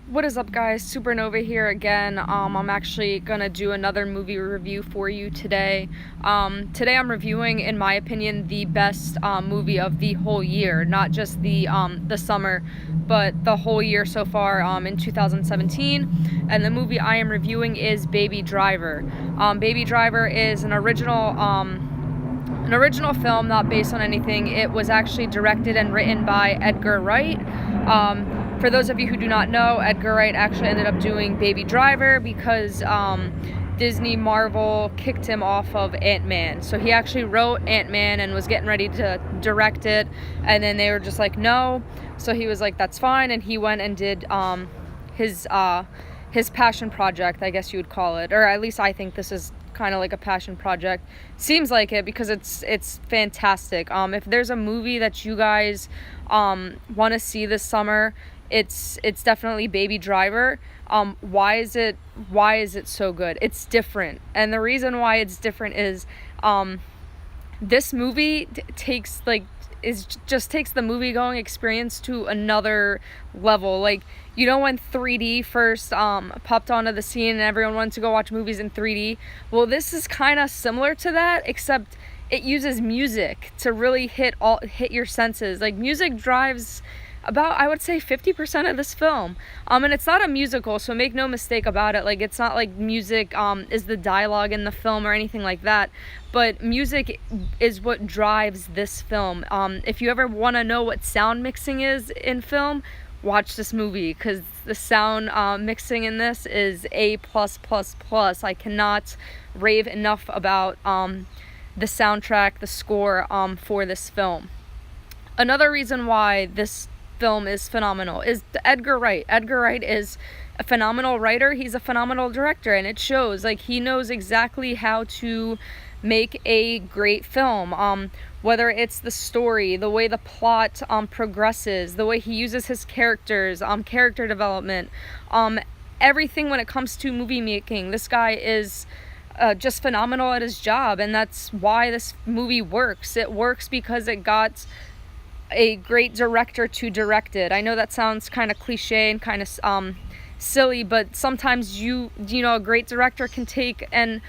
What is up, guys? SuperNova here again. I'm actually gonna do another movie review for you today. Today I'm reviewing, in my opinion, the best movie of the whole year, not just the summer, but the whole year so far in 2017. And the movie I am reviewing is Baby Driver. Baby Driver is an original film, not based on anything. It was actually directed and written by Edgar Wright. For those of you who do not know, Edgar Wright actually ended up doing Baby Driver because Disney Marvel kicked him off of Ant-Man. So he actually wrote Ant-Man and was getting ready to direct it, and then they were just like, no. So he was like, that's fine, and he went and did his passion project, I guess you would call it, or at least I think this is kind of like a passion project. Seems like it because it's fantastic. If there's a movie that you guys want to see this summer, it's definitely Baby Driver. Why is it so good? It's different, and the reason why it's different is this movie takes the movie going experience to another level. Like, you know, when 3D first popped onto the scene and everyone wanted to go watch movies in 3D, well, this is kind of similar to that, except it uses music to really hit your senses. Like, music drives about, I would say, 50% of this film. And it's not a musical, so make no mistake about it. Like, it's not like music is the dialogue in the film or anything like that, but music is what drives this film. If you ever want to know what sound mixing is in film, watch this movie, because the sound mixing in this is A+++. I cannot rave enough about the soundtrack, the score for this film. Another reason why this film is phenomenal is Edgar Wright. Edgar Wright is a phenomenal writer. He's a phenomenal director, and it shows. Like, he knows exactly how to make a great film. Whether it's the story, the way the plot progresses, the way he uses his characters, character development, everything when it comes to movie making. This guy is just phenomenal at his job, and that's why this movie works. It works because it got a great director to direct it. I know that sounds kind of cliche and kind of silly, but sometimes a great director can take an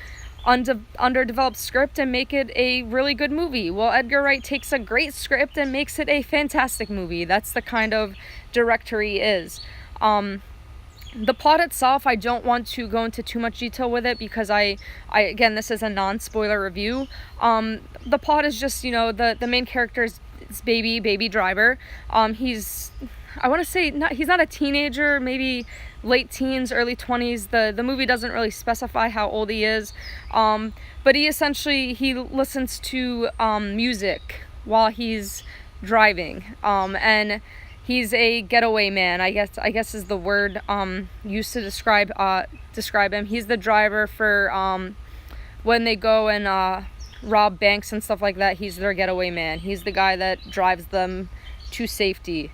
underdeveloped script and make it a really good movie. Well, Edgar Wright takes a great script and makes it a fantastic movie. That's the kind of director he is. The plot itself, I don't want to go into too much detail with it because again, this is a non-spoiler review. The plot is just, the main character is Baby Driver. He's not a teenager, maybe late teens, early 20s. The movie doesn't really specify how old he is, but he listens to music while he's driving, and he's a getaway man, I guess is the word used to describe him. He's the driver for when they go and rob banks and stuff like that. He's their getaway man. He's the guy that drives them to safety.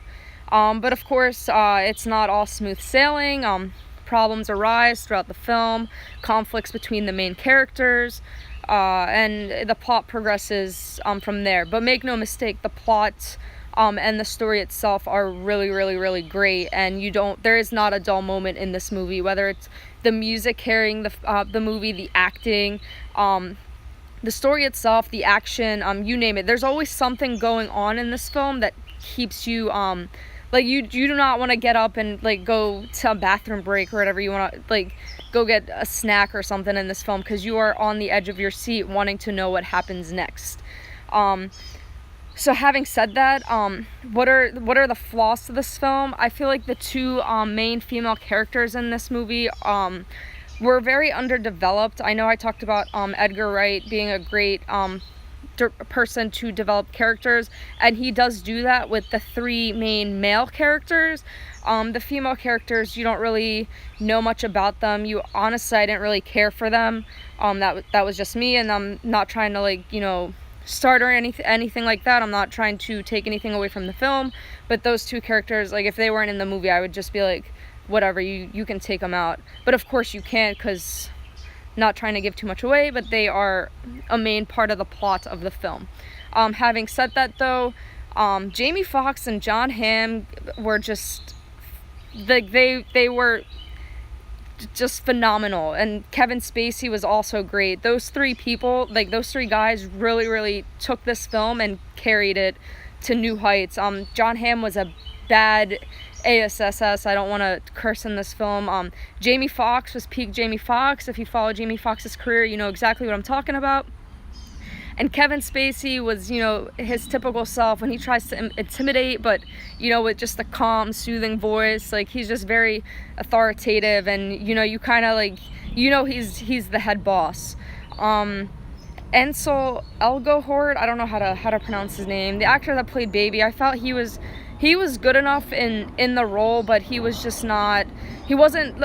But of course, it's not all smooth sailing. Problems arise throughout the film, conflicts between the main characters, and the plot progresses from there. But make no mistake, the plot and the story itself are really, really, really great, and there is not a dull moment in this movie, whether it's the music carrying the movie, the acting, the story itself, the action, you name it. There's always something going on in this film that keeps you, you do not want to get up and, go to a bathroom break or whatever. You want to, go get a snack or something in this film, because you are on the edge of your seat wanting to know what happens next. So having said that, what are the flaws to this film? I feel like the two main female characters in this movie were very underdeveloped. I know I talked about Edgar Wright being a great person to develop characters, and he does do that with the three main male characters. The female characters, you don't really know much about them. Honestly, I didn't really care for them. That was just me, and I'm not trying to start or anything like that. I'm not trying to take anything away from the film, but those two characters, if they weren't in the movie, I would just be like, whatever, you can take them out. But of course you can't, because not trying to give too much away, but they are a main part of the plot of the film. Having said that, though, Jamie Foxx and John Hamm were just they were just phenomenal, and Kevin Spacey was also great. Those three people, like those three guys, really took this film and carried it to new heights. John Hamm was a bad ASSS. I don't want to curse in this film. Jamie Foxx was peak Jamie Foxx. If you follow Jamie Foxx's career, you know exactly what I'm talking about. And Kevin Spacey was, you know, his typical self when he tries to intimidate, but, you know, with just a calm, soothing voice. Like, he's just very authoritative, and, you know, you kind of, like, you know, he's the head boss. Ansel Elgort, I don't know how to pronounce his name. The actor that played Baby, I felt he was good enough in the role, but he was just not, he wasn't,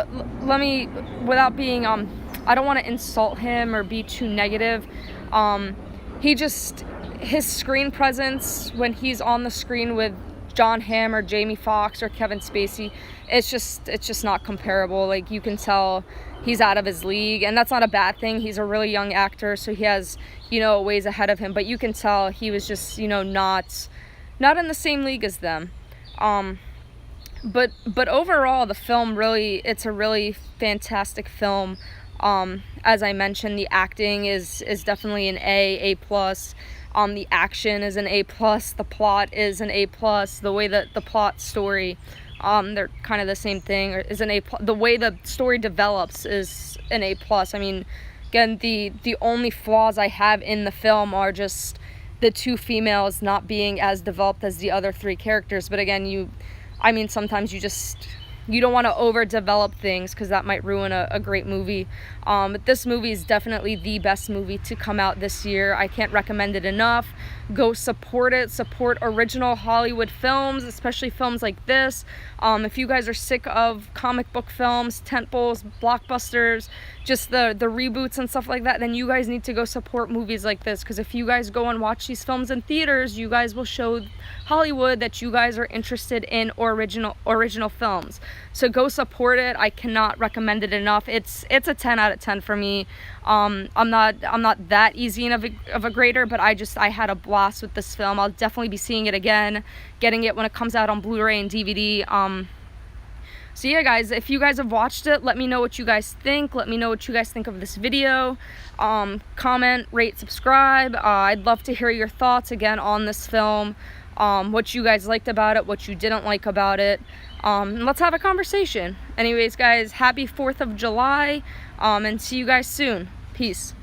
let me, without being, I don't want to insult him or be too negative. His screen presence when he's on the screen with John Hamm or Jamie Foxx or Kevin Spacey, it's just not comparable. Like, you can tell he's out of his league, and that's not a bad thing. He's a really young actor, so he has, you know, ways ahead of him, but you can tell he was just, you know, not in the same league as them. But overall, the film it's a really fantastic film. As I mentioned, the acting is definitely an A+. The action is an A+. The plot is an A+. The way that the plot story, they're kind of the same thing, or is an A+. The way the story develops is an A+. I mean, again, the only flaws I have in the film are just the two females not being as developed as the other three characters. But again, sometimes you don't want to overdevelop things, because that might ruin a great movie. But this movie is definitely the best movie to come out this year. I can't recommend it enough. Go support it. Support original Hollywood films, especially films like this. If you guys are sick of comic book films, tentpoles, blockbusters, just the reboots and stuff like that, then you guys need to go support movies like this, because if you guys go and watch these films in theaters, you guys will show Hollywood that you guys are interested in original films. So go support it. I cannot recommend it enough. It's a 10 out of 10 for me. I'm not that easy of a grader, but I had a blast with this film. I'll definitely be seeing it again, getting it when it comes out on Blu-ray and DVD. So yeah, guys, if you guys have watched it, let me know what you guys think. Let me know what you guys think of this video. Comment, rate, subscribe. I'd love to hear your thoughts again on this film. What you guys liked about it, what you didn't like about it. Let's have a conversation. Anyways, guys, happy 4th of July, and see you guys soon. Peace.